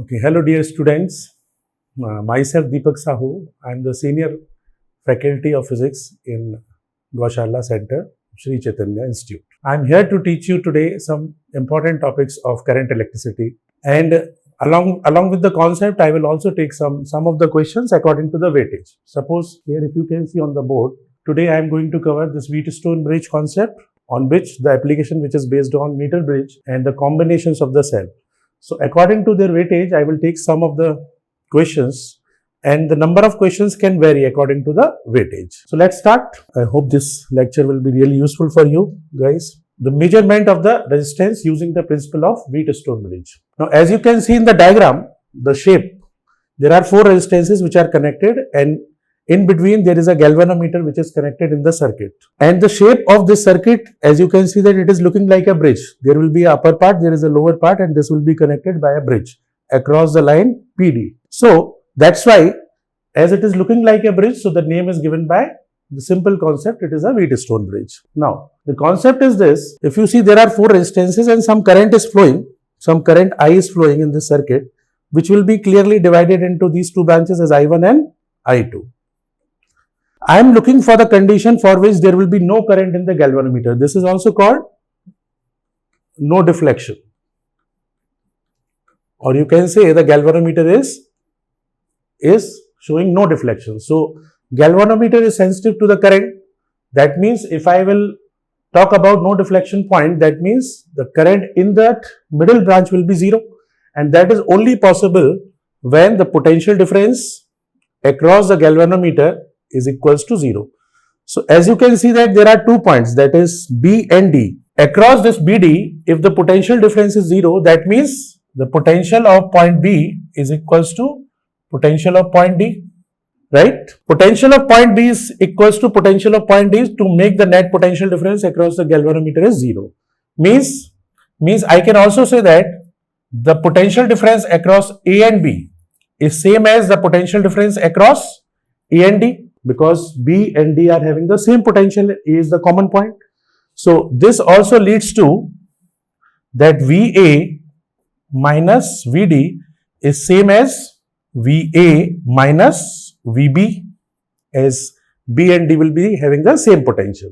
Okay, hello dear students. Myself Deepak Sahu. I am the senior faculty of physics in Gosala Center, Sri Chaitanya Institute. I am here to teach you today some important topics of current electricity, and along with the concept, I will also take some of the questions according to the weightage. Suppose here, if you can see on the board, today I am going to cover this Wheatstone bridge concept, on which the application which is based on meter bridge and the combinations of the cell. So according to their weightage, I will take some of the questions, and the number of questions can vary according to the weightage. So let's start. I hope this lecture will be really useful for you guys. The measurement of the resistance using the principle of Wheatstone bridge. Now as you can see in the diagram, the shape, there are four resistances which are connected, and in between there is a galvanometer which is connected in the circuit. And the shape of this circuit, as you can see, that it is looking like a bridge. There will be an upper part, there is a lower part, and this will be connected by a bridge across the line PD. So that's why, as it is looking like a bridge, so the name is given by the simple concept, it is a Wheatstone bridge. Now the concept is this: if you see, there are four resistances and some current is flowing, some current I is flowing in this circuit, which will be clearly divided into these two branches as I1 and I2. I am looking for the condition for which there will be no current in the galvanometer. This is also called no deflection, or you can say the galvanometer is showing no deflection. So galvanometer is sensitive to the current. That means if I will talk about no deflection point, that means the current in that middle branch will be zero, and that is only possible when the potential difference across the galvanometer is equals to 0. So as you can see that there are 2 points, that is B and D. Across this BD, if the potential difference is 0, that means the potential of point B is equals to potential of point D, right? Potential of point B is equals to potential of point D to make the net potential difference across the galvanometer is 0. Means I can also say that the potential difference across A and B is same as the potential difference across A and D, because B and D are having the same potential. A is the common point. So this also leads to that VA minus VD is same as VA minus VB, as B and D will be having the same potential.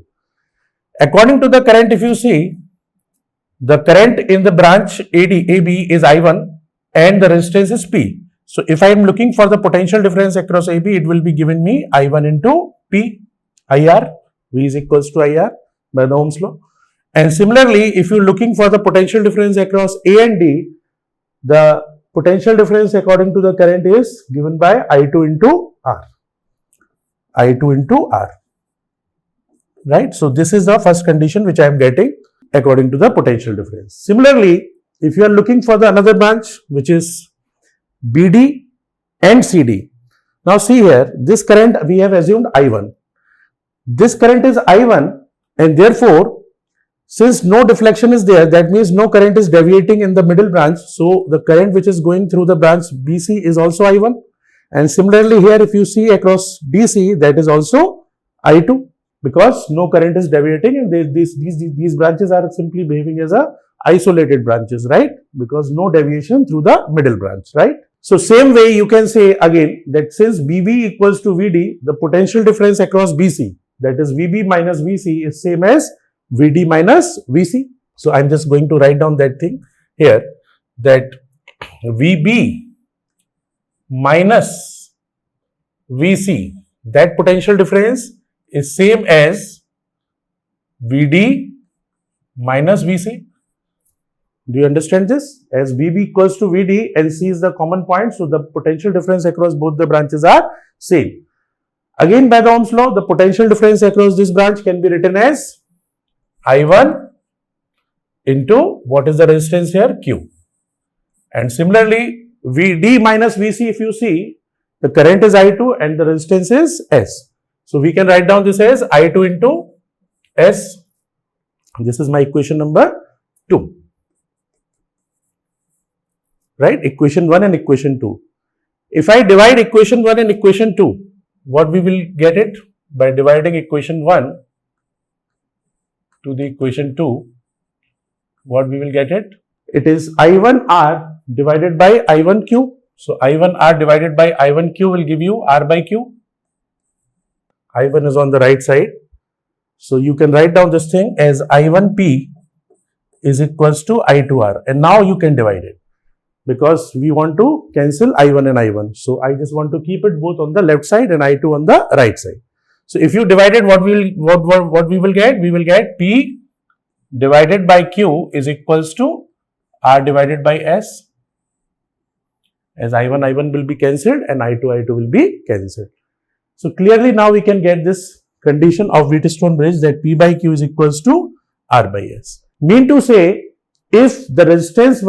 According to the current, if you see, the current in the branch AB is I1 and the resistance is P. So if I am looking for the potential difference across AB, it will be given me I1 into P, IR, V is equals to IR by the Ohm's law. And similarly, if you are looking for the potential difference across A and D, the potential difference according to the current is given by I2 into R. I2 into R. Right? So this is the first condition which I am getting according to the potential difference. Similarly, if you are looking for the another branch which is BD and CD. Now see here, this current we have assumed I1. This current is I1, and therefore, since no deflection is there, that means no current is deviating in the middle branch. So the current which is going through the branch BC is also I1. And similarly here, if you see across DC, that is also I2, because no current is deviating, and these branches are simply behaving as a isolated branches, right? Because no deviation through the middle branch, right? So same way you can say again that since BB equals to VD, the potential difference across BC, that is VB minus VC, is same as VD minus VC. So I'm just going to write down that thing here, that VB minus VC, that potential difference is same as VD minus VC. Do you understand this? As VB equals to VD and C is the common point, so the potential difference across both the branches are same. Again, by the Ohm's law, the potential difference across this branch can be written as I1 into what is the resistance here? Q. And similarly, VD minus VC, if you see, the current is I2 and the resistance is S. So we can write down this as I2 into S. This is my equation number 2. Right? Equation 1 and equation 2. If I divide equation 1 and equation 2, what we will get it? By dividing equation 1 to the equation 2, what we will get it? It is I1R divided by I1Q. So I1R divided by I1Q will give you R by Q. I1 is on the right side. So you can write down this thing as I1P is equals to I2R. And now you can divide it because we want to cancel I1 and I1. So I just want to keep it both on the left side and I2 on the right side. So if you divide it, what we will get? We will get P divided by Q is equals to R divided by S. As I1 will be cancelled and I2 will be cancelled. So clearly now we can get this condition of Wheatstone bridge that P by Q is equals to R by S. Mean to say, if the resistance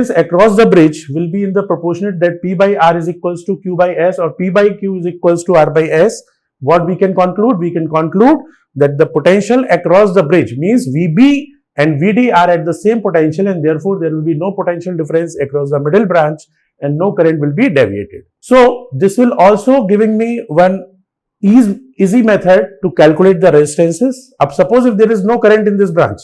across the bridge will be in the proportionate that P by R is equals to Q by S or P by Q is equals to R by S, what we can conclude? We can conclude that the potential across the bridge means VB and VD are at the same potential and therefore there will be no potential difference across the middle branch and no current will be deviated. So this will also giving me one easy method to calculate the resistances. Suppose if there is no current in this branch,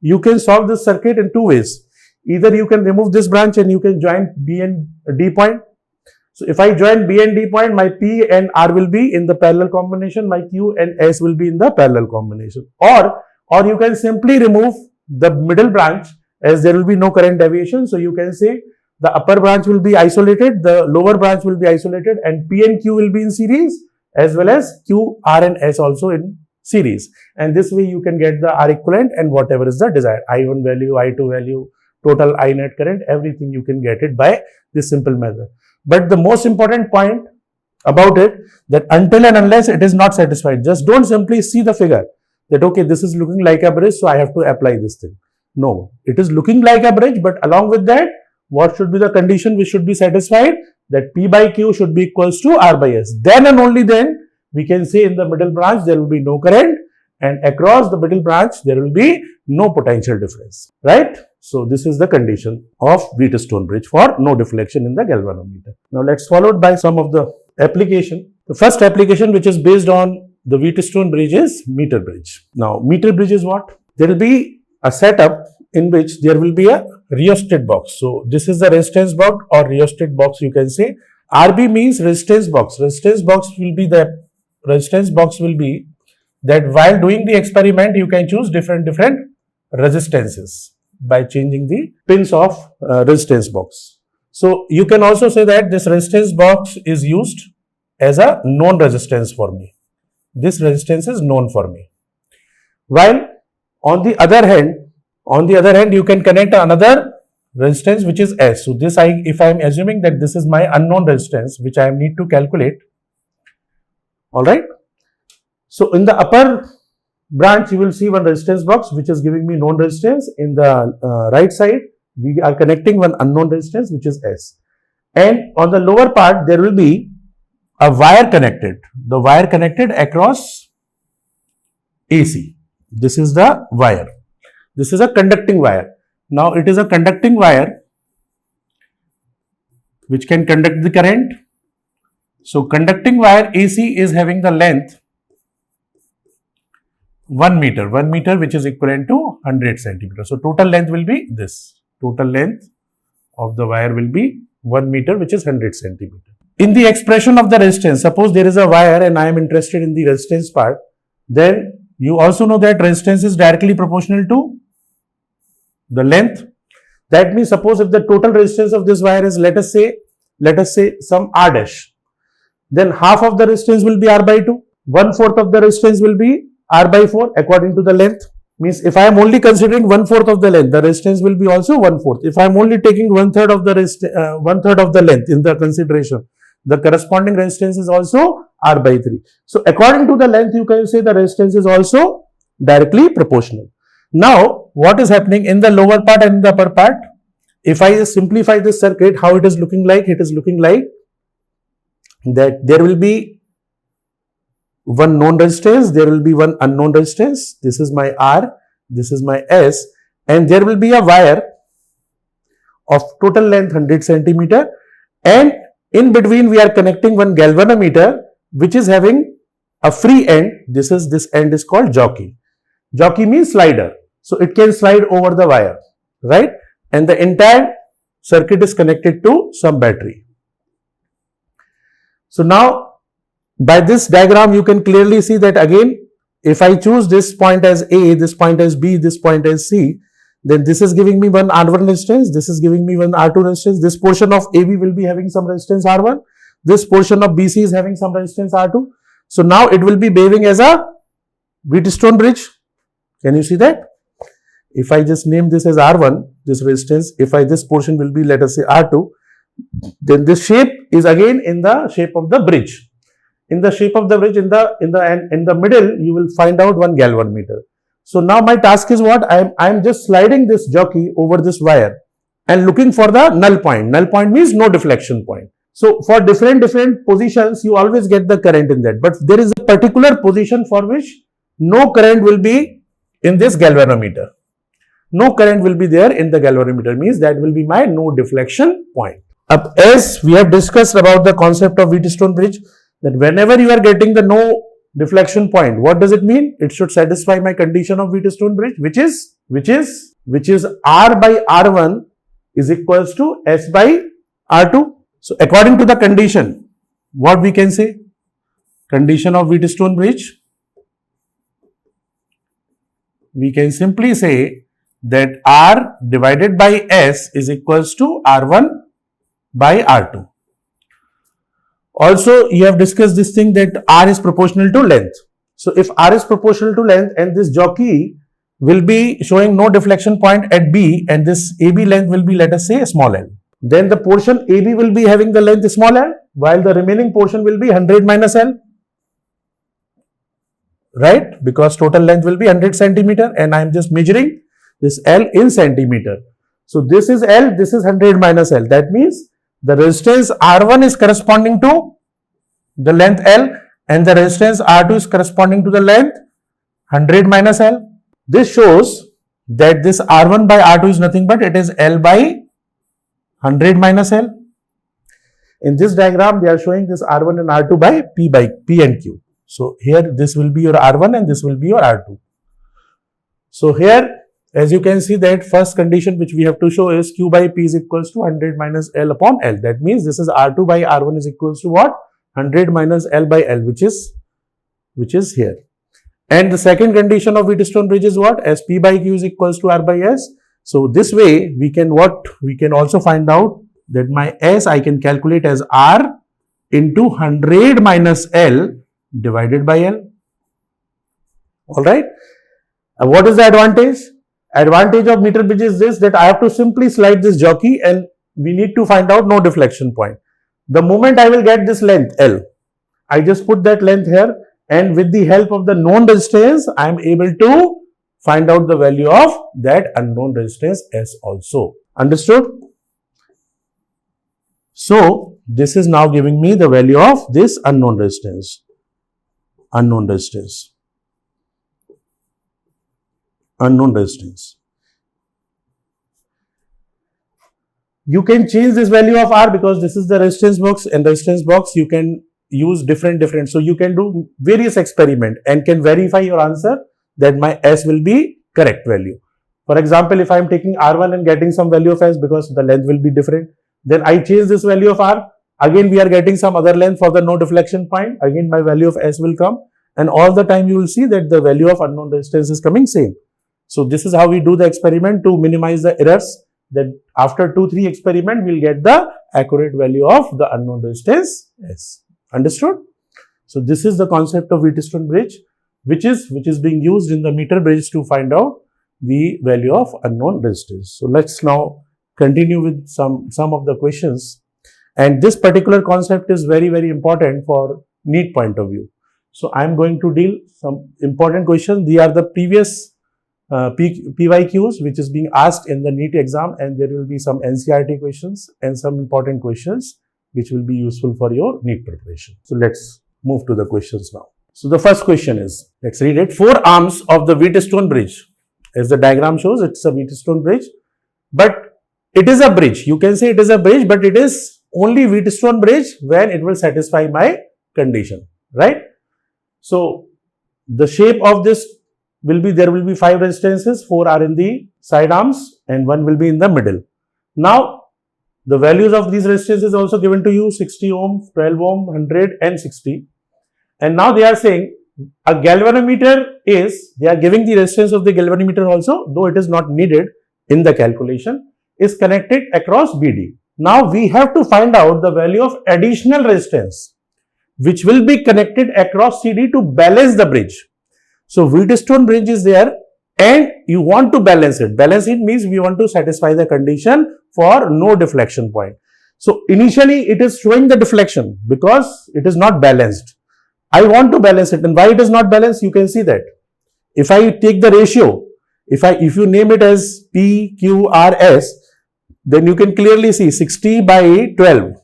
you can solve this circuit in two ways. Either you can remove this branch and you can join B and D point. So if I join B and D point, my P and R will be in the parallel combination, my Q and S will be in the parallel combination. Or you can simply remove the middle branch as there will be no current deviation. So you can say the upper branch will be isolated, the lower branch will be isolated and P and Q will be in series as well as Q, R and S also in series. And this way you can get the R equivalent and whatever is the desired I1 value, I2 value, total I net current, everything you can get it by this simple method. But the most important point about it that until and unless it is not satisfied, just don't simply see the figure that okay, this is looking like a bridge, so I have to apply this thing. No, it is looking like a bridge, but along with that, what should be the condition which should be satisfied? That P by Q should be equals to R by S. Then and only then we can say in the middle branch there will be no current and across the middle branch there will be no potential difference, right? So this is the condition of Wheatstone bridge for no deflection in the galvanometer. Now let's follow it by some of the application. The first application which is based on the Wheatstone bridge is meter bridge. Now meter bridge is what? There will be a setup in which there will be a rheostat box. So this is the resistance box or rheostat box you can say. RB means resistance box. Resistance box will be that while doing the experiment you can choose different resistances by changing the pins of resistance box. So you can also say that this resistance box is used as a known resistance for me. This resistance is known for me. While on the other hand, you can connect another resistance which is S. So this if I am assuming that this is my unknown resistance which I need to calculate. Alright. So in the upper branch you will see one resistance box which is giving me known resistance. In the right side we are connecting one unknown resistance which is S. And on the lower part there will be a wire connected. The wire connected across AC. This is the wire. This is a conducting wire. Now it is a conducting wire which can conduct the current. So conducting wire AC is having the length 1 meter which is equivalent to 100 centimeters. So total length will be this. Total length of the wire will be 1 meter which is 100 centimeters. In the expression of the resistance, suppose there is a wire and I am interested in the resistance part, then you also know that resistance is directly proportional to the length. That means suppose if the total resistance of this wire is let us say some R dash, then half of the resistance will be R by 2, 1/4 of the resistance will be R by 4 according to the length. Means if I am only considering 1/4 of the length, the resistance will be also 1/4. If I am only taking 1/3 of the length in the consideration, the corresponding resistance is also R by 3. So according to the length, you can say the resistance is also directly proportional. Now, what is happening in the lower part and in the upper part? If I simplify this circuit, how it is looking like? It is looking like that there will be one known resistance, there will be one unknown resistance. This is my R, this is my S, and there will be a wire of total length 100 centimeter, and in between we are connecting one galvanometer which is having a free end. This end is called jockey. Jockey means slider. So it can slide over the wire, right? And the entire circuit is connected to some battery. So now by this diagram you can clearly see that again, if I choose this point as A, this point as B, this point as C, then this is giving me one R1 resistance, this is giving me one R2 resistance, this portion of AB will be having some resistance R1, this portion of BC is having some resistance R2. So now it will be behaving as a Wheatstone bridge. Can you see that? If I just name this as R1, this resistance, if this portion will be, let us say, R2, then this shape is again in the shape of the bridge. In the shape of the bridge, in the middle, you will find out one galvanometer. So now my task is what? I am just sliding this jockey over this wire and looking for the null point. Null point means no deflection point. So for different positions, you always get the current in that. But there is a particular position for which no current will be in this galvanometer. No current will be there in the galvanometer, means that will be my no deflection point. As we have discussed about the concept of Wheatstone bridge, that whenever you are getting the no deflection point, what does it mean? It should satisfy my condition of Wheatstone bridge, which is R by R1 is equals to S by R2. So according to the condition, what we can say? Condition of Wheatstone bridge, we can simply say that R divided by S is equals to R1 by R2. Also, you have discussed this thing that R is proportional to length. So if R is proportional to length and this jockey will be showing no deflection point at B and this AB length will be, let us say, small l, then the portion AB will be having the length small l, while the remaining portion will be 100 minus l. Right? Because total length will be 100 centimeter and I am just measuring this L in centimeter. So this is L, this is 100 minus L. That means the resistance R1 is corresponding to the length L and the resistance R2 is corresponding to the length 100 minus L. This shows that this R1 by R2 is nothing but it is L by 100 minus L. In this diagram, they are showing this R1 and R2 by P and Q. So here this will be your R1 and this will be your R2. So here, as you can see, that first condition which we have to show is Q by P is equals to 100 minus L upon L. That means this is R2 by R1 is equals to what? 100 minus L by L, which is here. And the second condition of Wheatstone bridge is what? As P by Q is equals to R by S. So this way we can also find out that my S I can calculate as R into 100 minus L divided by L. Alright. What is the advantage? Advantage of meter bridge is this, that I have to simply slide this jockey and we need to find out no deflection point. The moment I will get this length L, I just put that length here and with the help of the known resistance, I am able to find out the value of that unknown resistance S also. Understood? So this is now giving me the value of this unknown resistance. Unknown resistance. You can change this value of R because this is the resistance box, and the resistance box you can use different. So you can do various experiment and can verify your answer that my S will be correct value. For example, if I am taking R1 and getting some value of S because the length will be different, then I change this value of R. Again, we are getting some other length for the no deflection point. Again, my value of S will come, and all the time you will see that the value of unknown resistance is coming same. So this is how we do the experiment to minimize the errors. That after 2-3 experiment, we will get the accurate value of the unknown resistance S. Understood? So this is the concept of Wheatstone bridge, which is being used in the meter bridge to find out the value of unknown resistance. So let's now continue with some of the questions. And this particular concept is very, very important for NEET point of view. So I am going to deal some important questions. These are the previous PYQs which is being asked in the NEET exam, and there will be some NCERT questions and some important questions which will be useful for your NEET preparation. So let's move to the questions now. So the first question is, let's read it. 4 arms of the Wheatstone bridge. As the diagram shows, it's a Wheatstone bridge, but it is a bridge. You can say it is a bridge, but it is only Wheatstone bridge when it will satisfy my condition, right? So the shape of this will be, there will be 5 resistances, 4 are in the side arms and 1 will be in the middle. Now, The values of these resistances is also given to you, 60 ohm, 12 ohm, 100 and 60. And now they are saying a galvanometer is, they are giving the resistance of the galvanometer also, though it is not needed in the calculation, is connected across BD. Now we have to find out the value of additional resistance which will be connected across CD to balance the bridge. So Wheatstone bridge is there and you want to balance it. Balance it means we want to satisfy the condition for no deflection point. So initially it is showing the deflection because it is not balanced. I want to balance it, and why it is not balanced, you can see that. If I take the ratio, if you name it as PQRS, then you can clearly see 60 by 12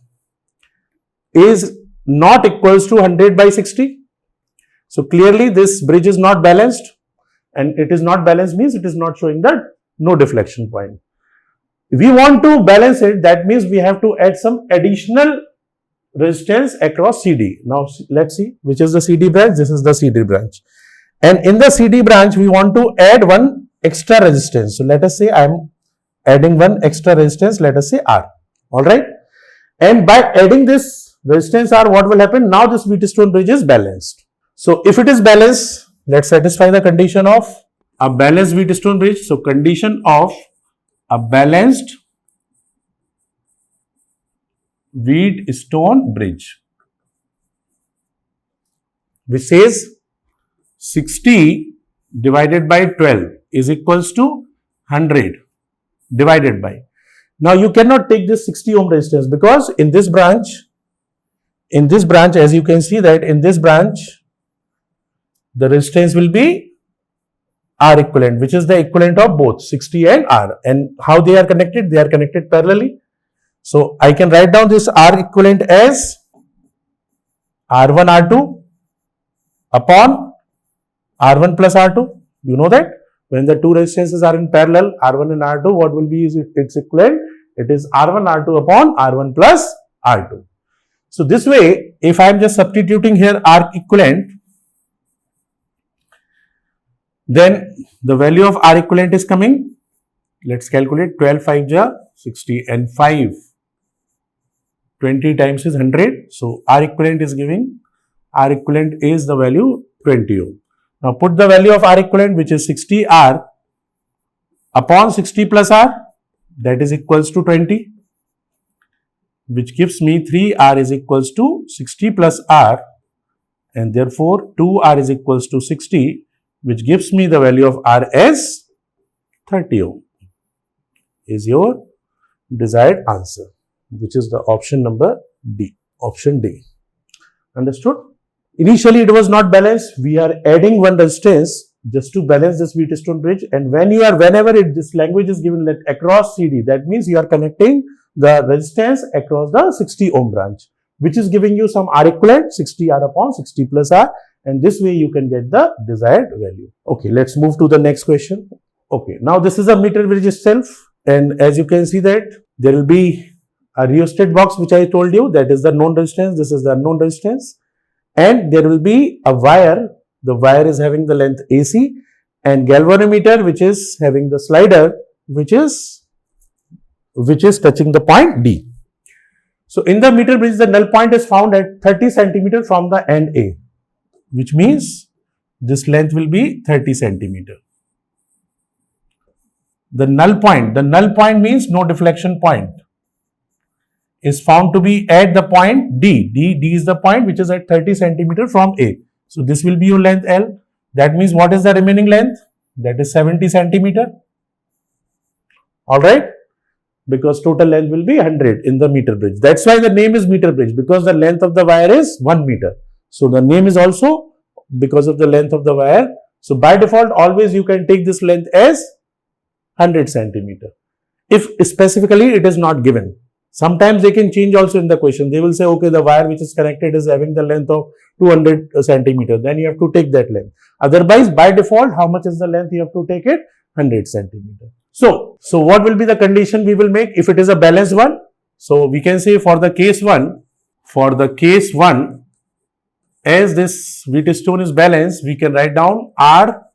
is not equals to 100 by 60. So clearly this bridge is not balanced, and it is not balanced means it is not showing that no deflection point. If we want to balance it, that means we have to add some additional resistance across CD. Now let's see which is the CD branch. This is the CD branch, and in the CD branch we want to add one extra resistance. So let us say I am adding one extra resistance, let us say R. Alright, and by adding this resistance R, what will happen? Now this Wheatstone bridge is balanced. So if it is balanced, let's satisfy the condition of a balanced Wheatstone bridge. So condition of a balanced Wheatstone bridge, which says 60 divided by 12 is equals to 100 divided by. Now you cannot take this 60 ohm resistance because in this branch, as you can see that in this branch, the resistance will be R equivalent, which is the equivalent of both 60 and R. And how they are connected? They are connected parallelly. So I can write down this R equivalent as R1 R2 upon R1 plus R2. You know that when the two resistances are in parallel, R1 and R2, what will be its equivalent? It is R1 R2 upon R1 plus R2. So this way, if I am just substituting here R equivalent, then the value of R equivalent is coming. Let's calculate 12 5 ja 60 and 5 20 times is 100. So R equivalent is giving, R equivalent is the value 20 ohm. Now put the value of R equivalent, which is 60 R upon 60 plus R, that is equals to 20, which gives me 3 R is equals to 60 plus R, and therefore 2 R is equals to 60, which gives me the value of R as 30 ohm, is your desired answer, which is the option number D, option D. Understood? Initially it was not balanced. We are adding one resistance just to balance this Wheatstone bridge, and whenever this language is given like across CD, that means you are connecting the resistance across the 60 ohm branch, which is giving you some R equivalent 60 R upon 60 plus R, and this way you can get the desired value. Okay, let's move to the next question. Okay, now this is a meter bridge itself, and as you can see that there will be a rheostat box which I told you, that is the known resistance, this is the unknown resistance, and there will be a wire. The wire is having the length AC, and galvanometer which is having the slider which is touching the point D. So in the meter bridge, the null point is found at 30 centimeter from the end A, which means this length will be 30 centimeter. The null point means no deflection point, is found to be at the point D. D is the point which is at 30 centimeter from A. So this will be your length L. That means what is the remaining length? That is 70 centimeter. Alright? Because total length will be 100 in the meter bridge. That's why the name is meter bridge, because the length of the wire is 1 meter. So the name is also because of the length of the wire. So by default, always you can take this length as 100 centimeter. If specifically it is not given. Sometimes they can change also in the question. They will say, okay, the wire which is connected is having the length of 200 centimeter. Then you have to take that length. Otherwise, by default, how much is the length? You have to take it 100 centimeter. So what will be the condition we will make if it is a balanced one? So we can say for the case 1, as this Wheatstone is balanced, we can write down R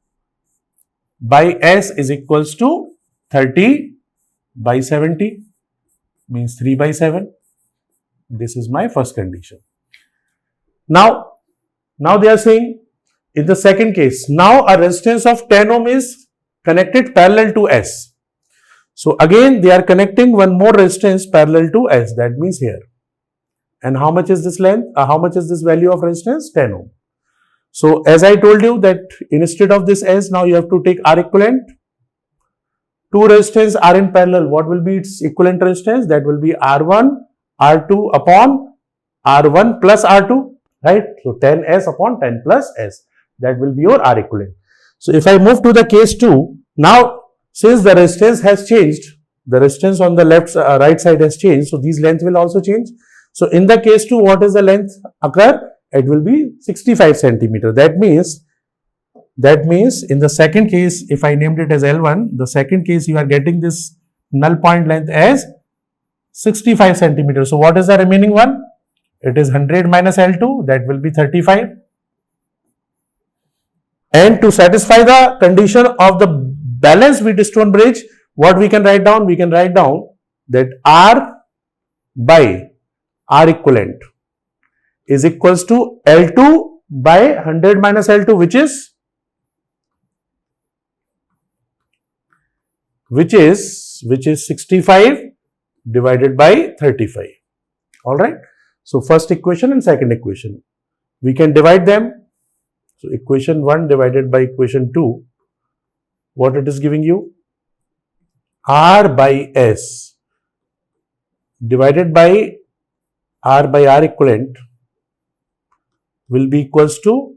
by S is equals to 30 by 70, means 3 by 7. This is my first condition. Now they are saying in the second case, now a resistance of 10 ohm is connected parallel to S. So again they are connecting one more resistance parallel to S, that means here. And how much is this length? How much is this value of resistance? 10 ohm. So as I told you that instead of this S, now you have to take R equivalent. Two resistance are in parallel. What will be its equivalent resistance? That will be R1, R2 upon R1 plus R2, right? So 10S upon 10 plus S. That will be your R equivalent. So if I move to the case 2, now since the resistance has changed, the resistance on the right side has changed, so these length will also change. So in the case 2, what is the length occur? It will be 65 centimeter. That means in the second case, if I named it as L1, the second case you are getting this null point length as 65 centimeters. So what is the remaining one? It is 100 minus L2, that will be 35. And to satisfy the condition of the balanced Wheatstone bridge, what we can write down? We can write down that R by R equivalent is equals to L2 by 100 minus L2, which is 65 divided by 35. All right. So first equation and second equation, we can divide them. So equation 1 divided by equation 2, what it is giving you? R by S divided by R equivalent will be equals to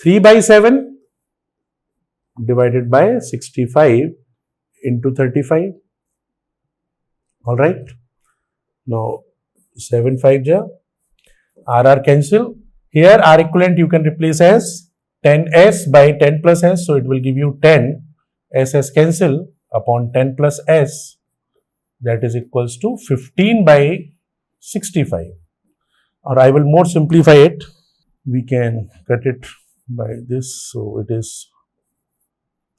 3 by 7 divided by 65 into 35. All right. Now 7 5 ja, R cancel. Here R equivalent you can replace as 10S by 10 plus S. So it will give you 10 SS cancel upon 10 plus S, that is equals to 15 by 65. Or I will more simplify it. We can cut it by this. So it is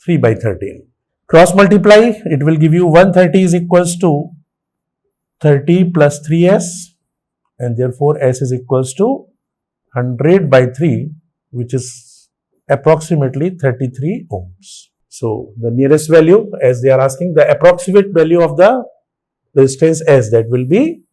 3 by 13. Cross multiply, it will give you 130 is equals to 30 plus 3S, and therefore S is equals to 100 by 3, which is approximately 33 ohms. So the nearest value, as they are asking, the approximate value of the resistance S, that will be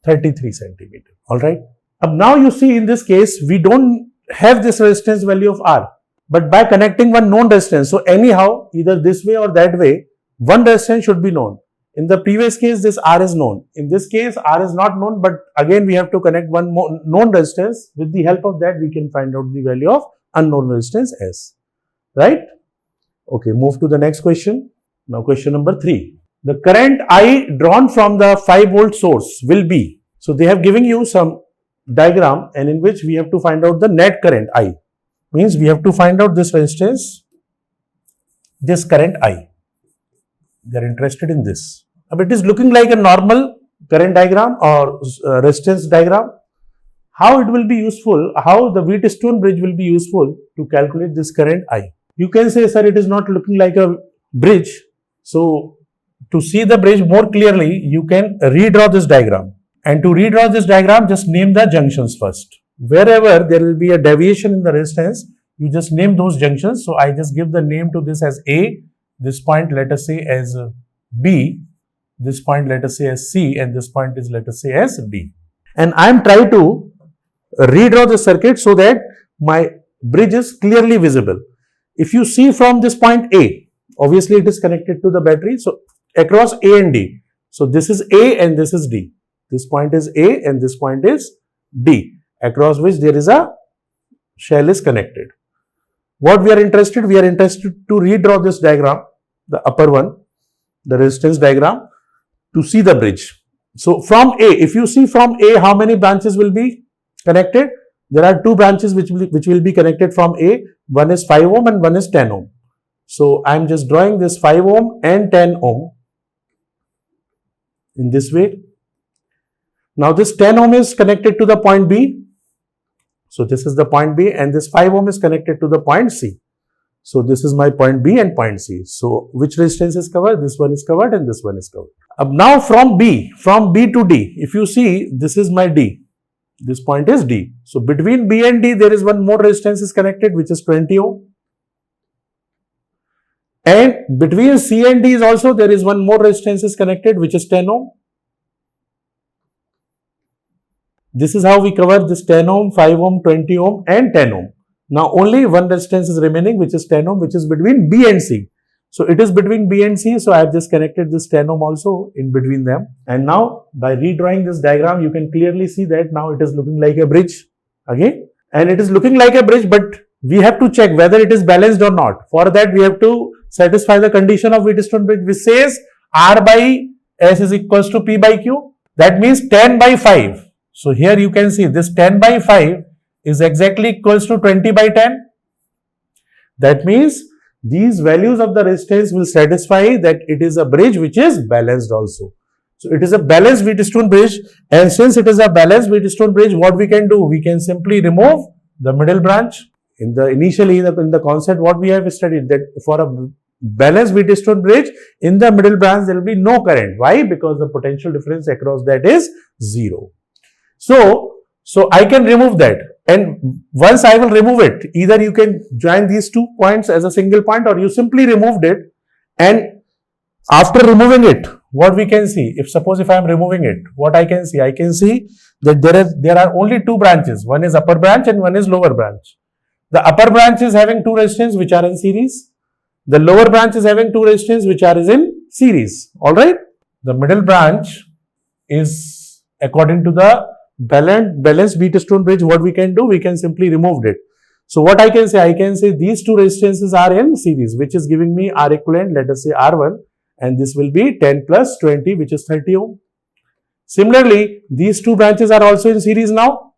33 centimeter. All right. Now you see in this case, we don't have this resistance value of R, but by connecting one known resistance, so anyhow, either this way or that way, one resistance should be known. In the previous case, this R is known. In this case, R is not known, but again we have to connect one more known resistance. With the help of that, we can find out the value of unknown resistance S. Right? Okay, move to the next question. Now question number 3. The current I drawn from the 5 volt source will be. So they have given you some diagram, and in which we have to find out the net current I. Means we have to find out this resistance, this current I. They are interested in this. It is looking like a normal current diagram or resistance diagram. How it will be useful, how the Wheatstone bridge will be useful to calculate this current I. You can say, sir, it is not looking like a bridge. So to see the bridge more clearly, you can redraw this diagram. And to redraw this diagram, just name the junctions first. Wherever there will be a deviation in the resistance, you just name those junctions. So I just give the name to this as A, this point let us say as B, this point let us say as C, and this point is let us say as D. And I am trying to redraw the circuit so that my bridge is clearly visible. If you see from this point A, obviously it is connected to the battery. So across A and D. So this is A and this is D. This point is A and this point is D, across which there is a shell is connected. What we are interested to redraw this diagram, the upper one, the resistance diagram, to see the bridge. So from A, if you see from A, how many branches will be connected? There are 2 branches which will be connected from A. One is 5 ohm and one is 10 ohm. So I am just drawing this 5 ohm and 10 ohm in this way. Now this 10 ohm is connected to the point B. So this is the point B, and this 5 ohm is connected to the point C. So this is my point B and point C. So which resistance is covered? This one is covered and this one is covered. Now from B to D, if you see, this is my D. This point is D. So between B and D, there is one more resistance is connected, which is 20 ohm. And between C and D is also there is one more resistance is connected, which is 10 ohm. This is how we cover this 10 ohm, 5 ohm, 20 ohm and 10 ohm. Now only one resistance is remaining, which is 10 ohm, which is between B and C. So it is between B and C. So I have just connected this 10 ohm also in between them. And now by redrawing this diagram, you can clearly see that now it is looking like a bridge again. And it is looking like a bridge, but we have to check whether it is balanced or not. For that, we have to satisfy the condition of Wheatstone bridge, which says R by S is equals to P by Q. That means 10 by 5. So here you can see this 10 by 5 is exactly equals to 20 by 10. That means these values of the resistance will satisfy that it is a bridge which is balanced also. So it is a balanced Wheatstone bridge, and since it is a balanced Wheatstone bridge, what we can do? We can simply remove the middle branch. Initially in the concept, what we have studied, that for a balanced Wheatstone bridge, in the middle branch there will be no current. Why? Because the potential difference across that is 0. So I can remove that, and once I will remove it, either you can join these 2 points as a single point, or you simply removed it, and after removing it, what we can see, if I am removing it, what I can see that there are only 2 branches. One is upper branch and one is lower branch. The upper branch is having 2 resistors which are in series. The lower branch is having 2 resistors which are in series. Alright. The middle branch is according to the balanced Wheatstone bridge. What we can do? We can simply remove it. So what I can say these 2 resistances are in series, which is giving me R equivalent, let us say R1, and this will be 10 plus 20, which is 30 ohm. Similarly, these 2 branches are also in series now,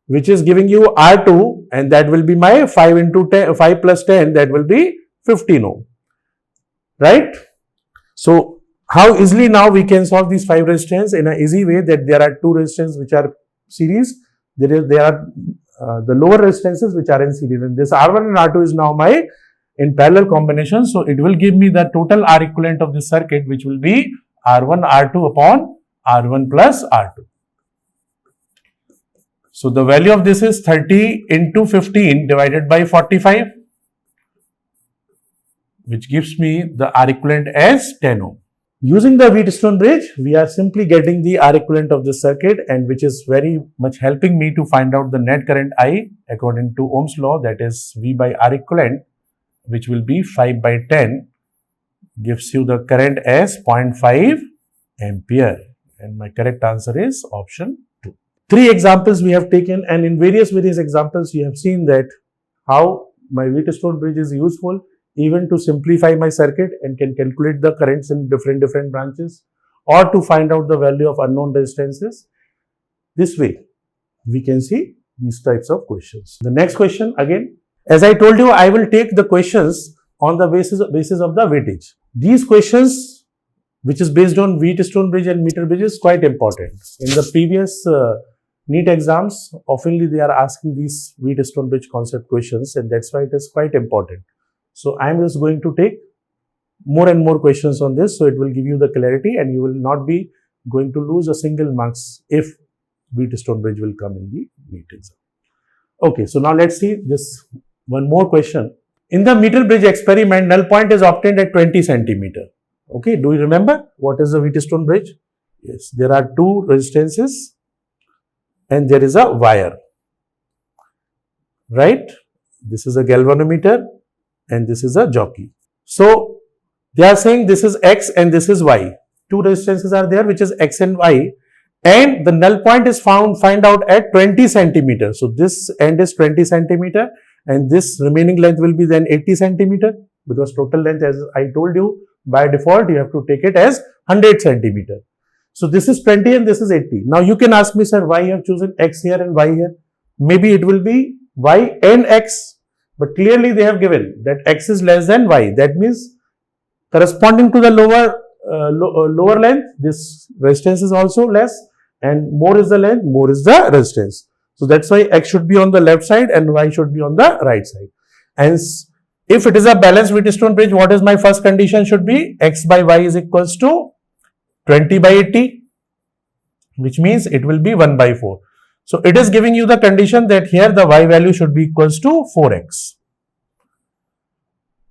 which is giving you R2, and that will be my 5 into 10, 5 plus 10, that will be 15 ohm. Right? So how easily now we can solve these 5 resistors in an easy way, that there are 2 resistors which are series, there are the lower resistances which are in series, and this R1 and R2 is now my in parallel combination. So it will give me the total R equivalent of this circuit, which will be R1 R2 upon R1 plus R2. So the value of this is 30 into 15 divided by 45, which gives me the R equivalent as 10 ohm. Using the Wheatstone bridge, we are simply getting the R equivalent of this circuit, and which is very much helping me to find out the net current I according to Ohm's law, that is V by R equivalent, which will be 5 by 10, gives you the current as 0.5 ampere, and my correct answer is option 2. 3 examples we have taken, and in various examples you have seen that how my Wheatstone bridge is useful even to simplify my circuit and can calculate the currents in different branches, or to find out the value of unknown resistances. This way we can see these types of questions. The next question, again, as I told you, I will take the questions on the basis of the weightage. These questions, which is based on Wheatstone bridge and meter bridge, is quite important. In the previous NEET exams, oftenly they are asking these Wheatstone bridge concept questions, and that's why it is quite important. So I am just going to take more and more questions on this, so it will give you the clarity, and you will not be going to lose a single marks if Wheatstone bridge will come in the NEET exam. Okay, so now let's see this one more question. In the meter bridge experiment, null point is obtained at 20 centimeter. Okay, do you remember what is the Wheatstone bridge? Yes, there are 2 resistances and there is a wire. Right? This is a galvanometer and this is a jockey. So they are saying this is X and this is Y. 2 resistances are there, which is X and Y, and the null point is find out at 20 centimeter. So this end is 20 centimeter and this remaining length will be then 80 centimeter, because total length, as I told you, by default you have to take it as 100 centimeter. So this is 20 and this is 80. Now you can ask me, sir, why you have chosen X here and Y here? Maybe it will be Y and X, but clearly they have given that X is less than Y. That means corresponding to the lower length, this resistance is also less, and more is the length, more is the resistance. So that's why X should be on the left side and Y should be on the right side. And if it is a balanced Wheatstone bridge, what is my first condition should be? X by Y is equals to 20 by 80, which means it will be 1 by 4. So it is giving you the condition that here the Y value should be equals to 4x.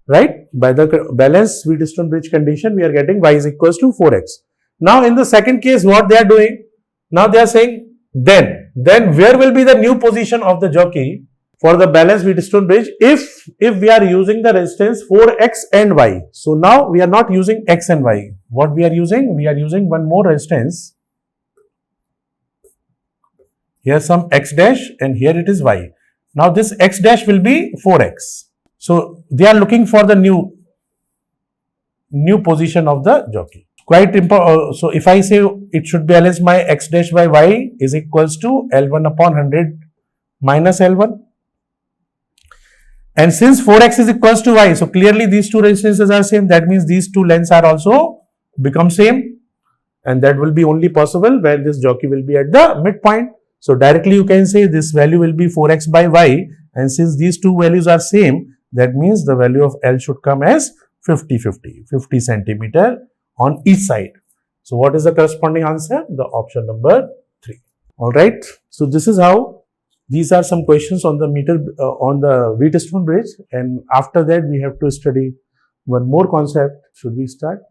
Right? By the balanced Wheatstone bridge condition, we are getting Y is equals to 4x. Now in the second case, what they are doing? Now they are saying then where will be the new position of the jockey for the balanced Wheatstone bridge if we are using the resistance 4x and y. So now we are not using x and y. What we are using? We are using one more resistance. Here some x dash and here it is y. Now this x dash will be 4x. So they are looking for the new position of the jockey. Quite important. So if I say it should be balanced, my x dash by y is equals to L1 upon 100 minus L1. And since 4x is equals to y, so clearly these two resistances are same. That means these two lengths are also become same. And that will be only possible where this jockey will be at the midpoint. So directly you can say this value will be 4x by y. And since these two values are same, that means the value of L should come as 50 centimeter on each side. So what is the corresponding answer? The option number 3. Alright. So this is how, these are some questions on the meter, on the Wheatstone bridge, and after that we have to study one more concept. Should we start?